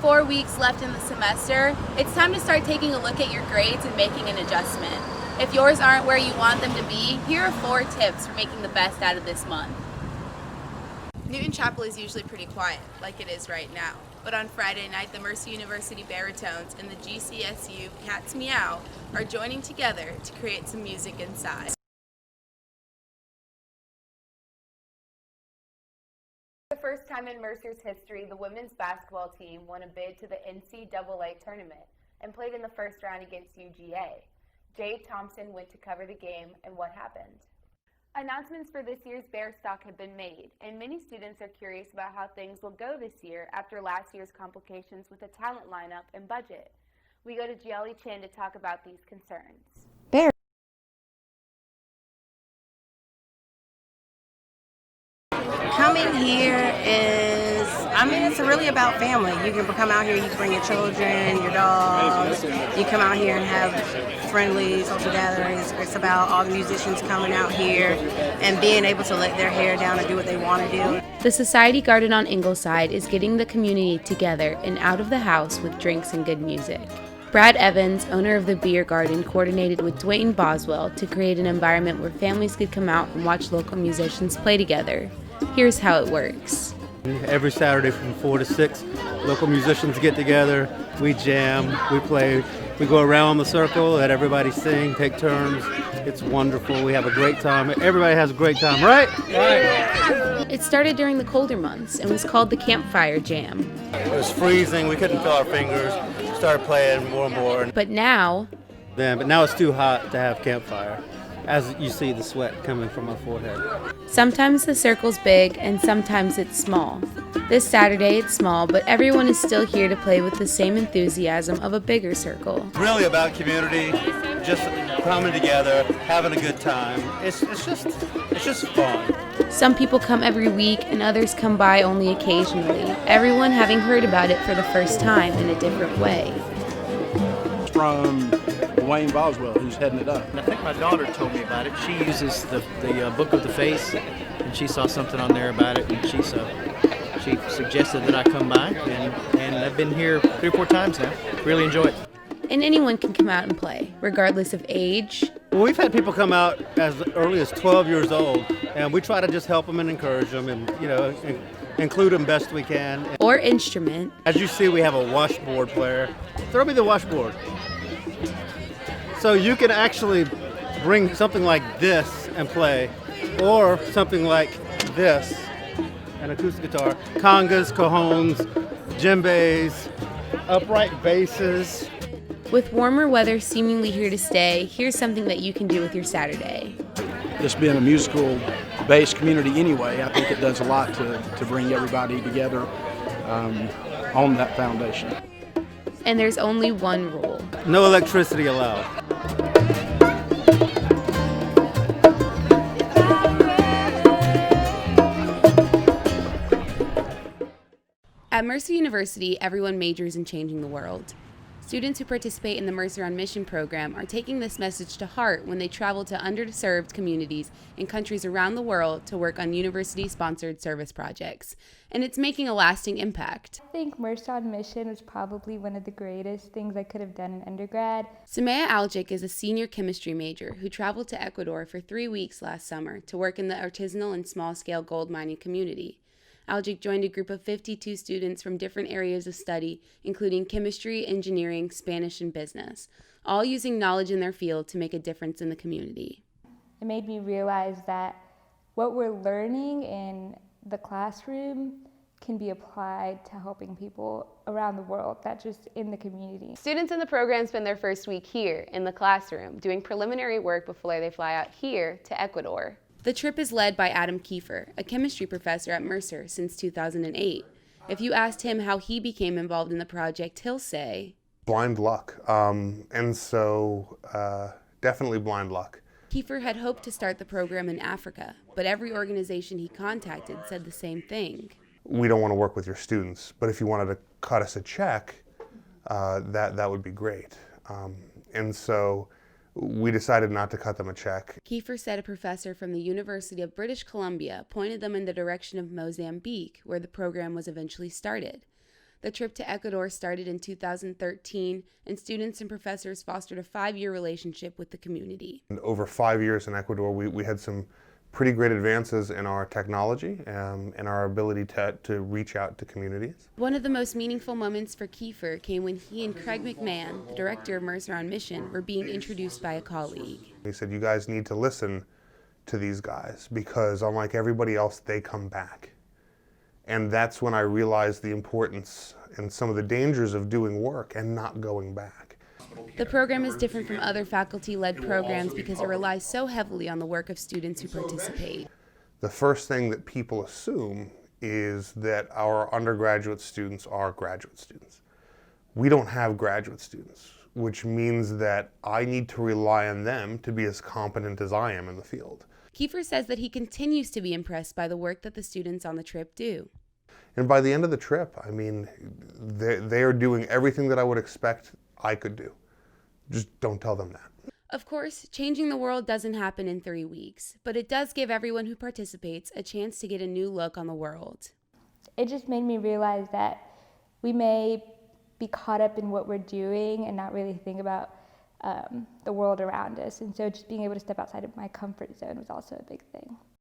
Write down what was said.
4 weeks left in the semester, it's time to start taking a look at your grades and making an adjustment. If yours aren't where you want them to be, here are 4 tips for making the best out of this month. Newton Chapel is usually pretty quiet, like it is right now. But on Friday night, the Mercer University Baritones and the GCSU Cats Meow are joining together to create some music inside. For the first time in Mercer's history, the women's basketball team won a bid to the NCAA tournament and played in the first round against UGA. Jade Thompson went to cover the game, and what happened? Announcements for this year's Bear Stock have been made, and many students are curious about how things will go this year after last year's complications with the talent lineup and budget. We go to Jiali Chan to talk about these concerns. Bear. Coming here is, it's really about family. You can come out here, you can bring your children, your dogs. You come out here and have friendly social gatherings. It's about all the musicians coming out here and being able to let their hair down and do what they want to do. The Society Garden on Ingleside is getting the community together and out of the house with drinks and good music. Brad Evans, owner of the Beer Garden, coordinated with Dwayne Boswell to create an environment where families could come out and watch local musicians play together. Here's how it works. Every Saturday from 4 to 6, local musicians get together, we jam, we play, we go around the circle, let everybody sing, take turns. It's wonderful. We have a great time. Everybody has a great time, right? Right. It started during the colder months and was called the Campfire Jam. It was freezing. We couldn't feel our fingers. We started playing more and more. But now it's too hot to have campfire. As you see the sweat coming from my forehead. Sometimes the circle's big and sometimes it's small. This Saturday it's small, but everyone is still here to play with the same enthusiasm of a bigger circle. Really about community, just coming together, having a good time. It's just fun. Some people come every week and others come by only occasionally, everyone having heard about it for the first time in a different way. From Dwayne Boswell, who's heading it up. I think my daughter told me about it. She uses the Book of the Face, and she saw something on there about it, and she suggested that I come by, and I've been here 3 or 4 times now. Really enjoy it. And anyone can come out and play, regardless of age. Well, we've had people come out as early as 12 years old, and we try to just help them and encourage them, and include them best we can. Or instrument. As you see, we have a washboard player. Throw me the washboard. So you can actually bring something like this and play, or something like this, an acoustic guitar, congas, cajones, djembes, upright basses. With warmer weather seemingly here to stay, here's something that you can do with your Saturday. Just being a musical-based community anyway, I think it does a lot to bring everybody together on that foundation. And there's only one rule. No electricity allowed. At Mercer University, everyone majors in changing the world. Students who participate in the Mercer on Mission program are taking this message to heart when they travel to underserved communities in countries around the world to work on university-sponsored service projects. And it's making a lasting impact. I think Mercer on Mission was probably one of the greatest things I could have done in undergrad. Sumaya Aljic is a senior chemistry major who traveled to Ecuador for 3 weeks last summer to work in the artisanal and small-scale gold mining community. Aljic joined a group of 52 students from different areas of study, including chemistry, engineering, Spanish, and business, all using knowledge in their field to make a difference in the community. It made me realize that what we're learning in the classroom can be applied to helping people around the world, not just in the community. Students in the program spend their first week here in the classroom, doing preliminary work before they fly out here to Ecuador. The trip is led by Adam Kiefer, a chemistry professor at Mercer since 2008. If you asked him how he became involved in the project, he'll say, blind luck. Definitely blind luck. Kiefer had hoped to start the program in Africa, but every organization he contacted said the same thing. We don't want to work with your students, but if you wanted to cut us a check, that would be great. And so we decided not to cut them a check. Kiefer said a professor from the University of British Columbia pointed them in the direction of Mozambique, where the program was eventually started. The trip to Ecuador started in 2013, and students and professors fostered a 5-year relationship with the community. And over 5 years in Ecuador, we had some pretty great advances in our technology and our ability to reach out to communities. One of the most meaningful moments for Kiefer came when he and Craig McMahon, the director of Mercer on Mission, were being introduced by a colleague. He said, "You guys need to listen to these guys because unlike everybody else, they come back." And that's when I realized the importance and some of the dangers of doing work and not going back. The program is different from other faculty-led programs because it relies so heavily on the work of students who participate. The first thing that people assume is that our undergraduate students are graduate students. We don't have graduate students, which means that I need to rely on them to be as competent as I am in the field. Kiefer says that he continues to be impressed by the work that the students on the trip do. And by the end of the trip, I mean, they are doing everything that I would expect I could do. Just don't tell them that. Of course, changing the world doesn't happen in 3 weeks, but it does give everyone who participates a chance to get a new look on the world. It just made me realize that we may be caught up in what we're doing and not really think about the world around us. And so just being able to step outside of my comfort zone was also a big thing.